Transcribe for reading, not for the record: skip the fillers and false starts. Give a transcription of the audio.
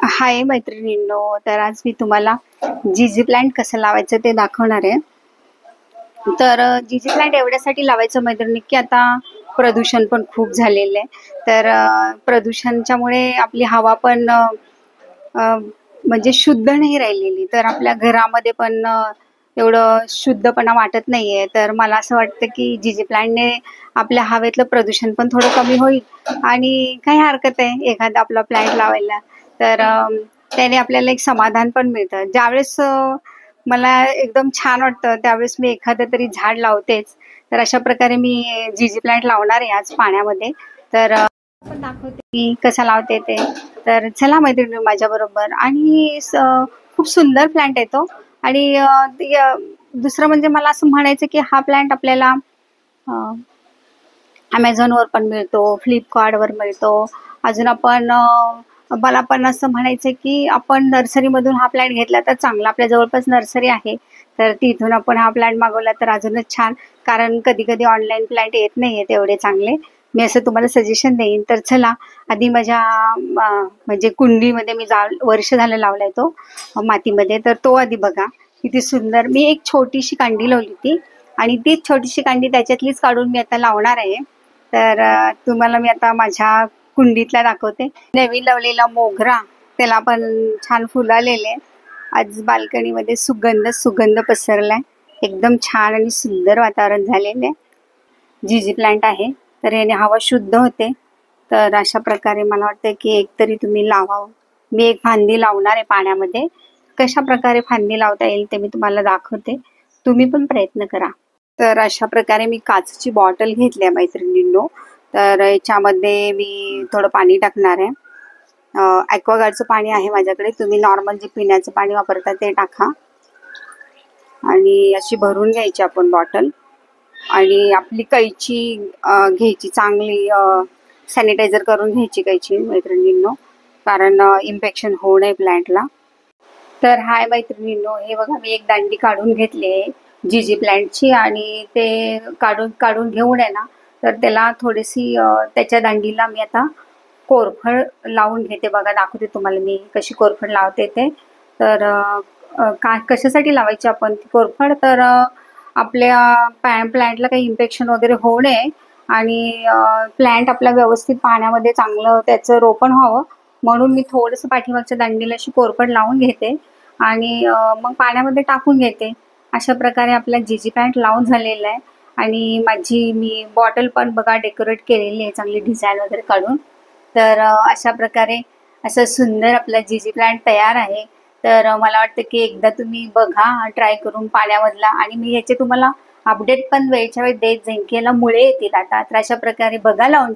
हाय मैत्रिणींनो, तर आज मी तुम्हाला जीजी प्लांट कसं लावायचं ते दाखवणार आहे. तर जीजी प्लांट एवढ्यासाठी लावायचं मैत्रिणी, की आता प्रदूषण पण खूप झालेलं आहे. तर प्रदूषणाच्यामुळे आपली हवा पण म्हणजे शुद्ध नाही राहिलेली. तर आपल्या घरामध्ये पण एवढं शुद्धपणा वाटत नाहीये. तर मला असं वाटतं की जीजी प्लांटने आपल्या हवेतलं प्रदूषण पण थोडं कमी होईल आणि काही हरकत आहे एखादा आपला प्लांट लावायला. तर त्याने आपल्याला एक समाधान पण मिळतं. ज्यावेळेस मला एकदम छान वाटतं त्यावेळेस मी एखादं तरी झाड लावतेच. तर अशा प्रकारे मी जीजी प्लांट लावणार आहे आज पाण्यामध्ये. तर पण दाखवते मी कसा लावते ते. तर चला मैत्रिणी माझ्याबरोबर. आणि खूप सुंदर प्लांट आहे तो. आणि दुसरं म्हणजे मला असं म्हणायचं की हा प्लांट आपल्याला ॲमेझॉनवर पण मिळतो, फ्लिपकार्टवर मिळतो. अजून आपण मला पण असं म्हणायचं की आपण नर्सरीमधून हा प्लांट घेतला तर चांगला. आपल्या जवळपास नर्सरी आहे, तर तिथून आपण हा प्लांट मागवला तर अजूनच छान. कारण कधी-कधी ऑनलाईन प्लांट येत नाही आहेत एवढे चांगले. मी असं तुम्हाला सजेशन देईन. तर चला आधी माझ्या म्हणजे कुंडीमध्ये मी वर्ष झालं लावलाय तो मातीमध्ये. तर तो आधी बघा किती सुंदर. मी एक छोटीशी कांडी लावली होती आणि तीच छोटीशी कांडी त्याच्यातलीच काढून मी आता लावणार आहे. तर तुम्हाला मी आता माझ्या कुंडीतला दाखवते. नवीन लावलेला मोगरा, त्याला पण छान फुलं आलेले. आज बाल्कनीमध्ये सुगंध पसरलाय. एकदम छान आणि सुंदर वातावरण झालेलं आहे. जीजी प्लांट आहे, तर याने हवा शुद्ध होते. तर अशा प्रकारे मला वाटतं की एक तरी तुम्ही लावावं. मी एक फांदी लावणार आहे पाण्यामध्ये. कशा प्रकारे फांदी लावता येईल ते मी तुम्हाला दाखवते. तुम्ही पण प्रयत्न करा. तर अशा प्रकारे मी काचेची बॉटल घेतली आहे मैत्रिणींनो. तर याच्यामध्ये मी थोडं पाणी टाकणार आहे. ॲक्वागार्डचं पाणी आहे माझ्याकडे. तुम्ही नॉर्मल जे पिण्याचं पाणी वापरता ते टाका. आणि अशी भरून घ्यायची आपण बॉटल. आणि आपली कैची घ्यायची चांगली, सॅनिटायझर करून घ्यायची कैची मैत्रिणींनो, कारण इन्फेक्शन होऊ नये प्लांटला. तर हाय मैत्रिणींनो, हे बघा मी एक दांडी काढून घेतली आहे जीजी प्लांटची. आणि ते काढून घेऊन आहे ना, तर त्याला थोडीशी त्याच्या दांडीला मी आता कोरफड लावून घेते. बघा दाखवते तुम्हाला मी कशी कोरफड लावते ते. तर कशासाठी लावायची आपण ती कोरफड, तर आपल्या प्लांटला काही इन्फेक्शन वगैरे होऊ नये आणि प्लांट आपला व्यवस्थित पाण्यामध्ये चांगलं त्याचं रोपण व्हावं, म्हणून मी थोडंसं पाठीमागच्या दांडीला अशी कोरफड लावून घेते आणि मग पाण्यामध्ये टाकून घेते. अशा प्रकारे आपला जीजी प्लांट लावून झालेला आहे. आणि मी बॉटल पण बघा डेकोरेट केलेली आहे चांगली डिझाईन वगैरे काढून. तर अशा प्रकारे असं सुंदर आपला जीजी प्लांट तयार आहे. तर मला वाटतं की एकदा तुम्ही बघा ट्राय करून पाण्यामधला. आणि मी याचे तुम्हाला अपडेट पण वेळच्या वेळी देत जाईन की याला मुळे येतील आता. तर अशा प्रकारे बघा लावून